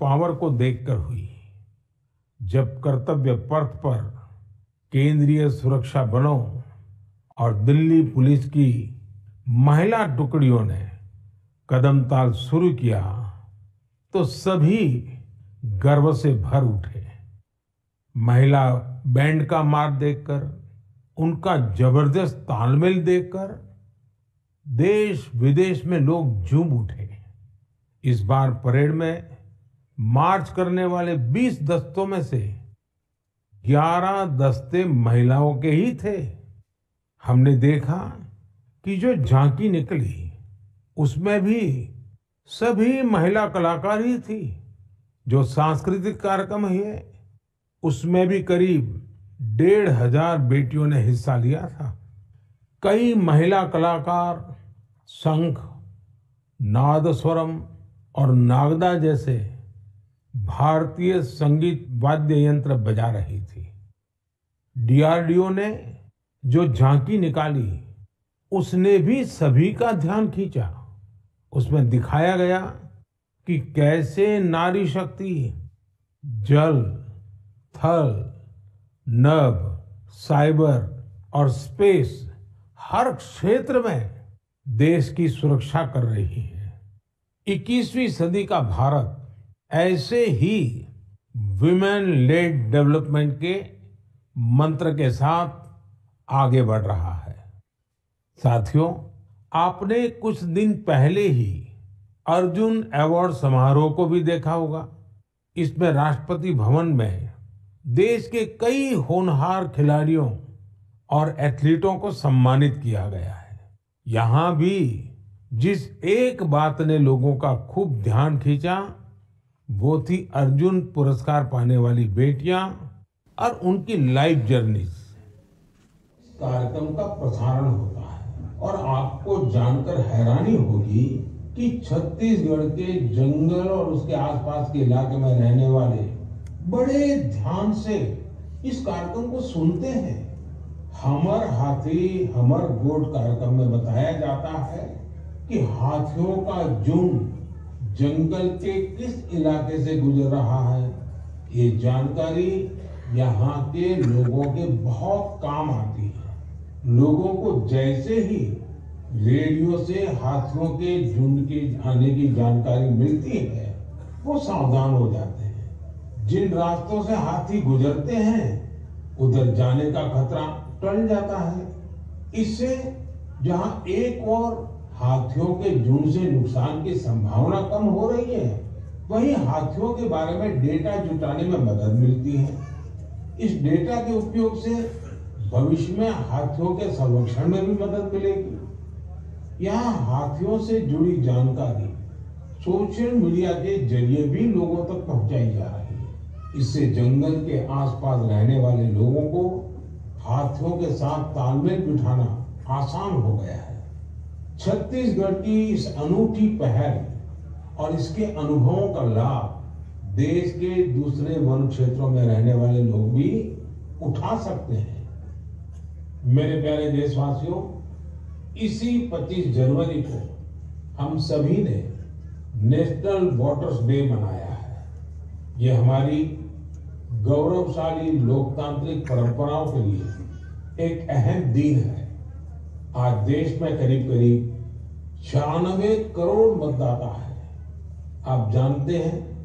Power को देखकर हुई। जब कर्तव्य पथ पर केंद्रीय सुरक्षा बलों और दिल्ली पुलिस की महिला टुकड़ियों ने कदमताल शुरू किया तो सभी गर्व से भर उठे। महिला बैंड का मार्च देखकर, उनका जबरदस्त तालमेल देखकर देश विदेश में लोग झूम उठे। इस बार परेड में मार्च करने वाले 20 दस्तों में से 11 दस्ते महिलाओं के ही थे। हमने देखा कि जो झांकी निकली उसमें भी सभी महिला कलाकार ही थी। जो सांस्कृतिक कार्यक्रम हुए उसमें भी करीब 1,500 बेटियों ने हिस्सा लिया था। कई महिला कलाकार शंख, नादस्वरम और नागदा जैसे भारतीय संगीत वाद्य यंत्र बजा रही थी। डीआरडीओ ने जो झांकी निकाली उसने भी सभी का ध्यान खींचा। उसमें दिखाया गया कि कैसे नारी शक्ति जल, थल, नभ, साइबर और स्पेस हर क्षेत्र में देश की सुरक्षा कर रही है। 21वीं सदी का भारत ऐसे ही विमेन लेड डेवलपमेंट के मंत्र के साथ आगे बढ़ रहा है। साथियों, आपने कुछ दिन पहले ही अर्जुन अवार्ड समारोह को भी देखा होगा। इसमें राष्ट्रपति भवन में देश के कई होनहार खिलाड़ियों और एथलीटों को सम्मानित किया गया है। यहाँ भी जिस एक बात ने लोगों का खूब ध्यान खींचा वो थी अर्जुन पुरस्कार पाने वाली बेटियां और उनकी लाइफ जर्नी। कार्यक्रम का प्रसारण होता है और आपको जानकर हैरानी होगी कि छत्तीसगढ़ के जंगल और उसके आसपास के इलाके में रहने वाले बड़े ध्यान से इस कार्यक्रम को सुनते हैं। हमर हाथी हमर गोठ कार्यक्रम में बताया जाता है कि हाथियों का झुंड जंगल के किस इलाके से गुजर रहा है। ये जानकारी यहाँ के लोगों के बहुत काम आती है। लोगों को जैसे ही रेडियो से हाथियों के झुंड के आने की जानकारी मिलती है वो सावधान हो जाते हैं। जिन रास्तों से हाथी गुजरते हैं उधर जाने का खतरा टल जाता है। इससे जहां एक और हाथियों के झुंड से नुकसान की संभावना कम हो रही है, वहीं हाथियों के बारे में डेटा जुटाने में मदद मिलती है। इस डेटा के उपयोग से भविष्य में हाथियों के संरक्षण में भी मदद मिलेगी। यहाँ हाथियों से जुड़ी जानकारी सोशल मीडिया के जरिए भी लोगों तक पहुंचाई जा रही है। इससे जंगल के आसपास रहने वाले लोगों को हाथियों के साथ तालमेल बिठाना आसान हो गया है। छत्तीसगढ़ की इस अनूठी पहल और इसके अनुभवों का लाभ देश के दूसरे वन क्षेत्रों में रहने वाले लोग भी उठा सकते हैं। मेरे प्यारे देशवासियों, इसी 25 जनवरी को हम सभी ने नेशनल वाटर्स डे मनाया है। ये हमारी गौरवशाली लोकतांत्रिक परंपराओं के लिए एक अहम दिन है। आज देश में करीब करीब 96 करोड़ मतदाता है। आप जानते हैं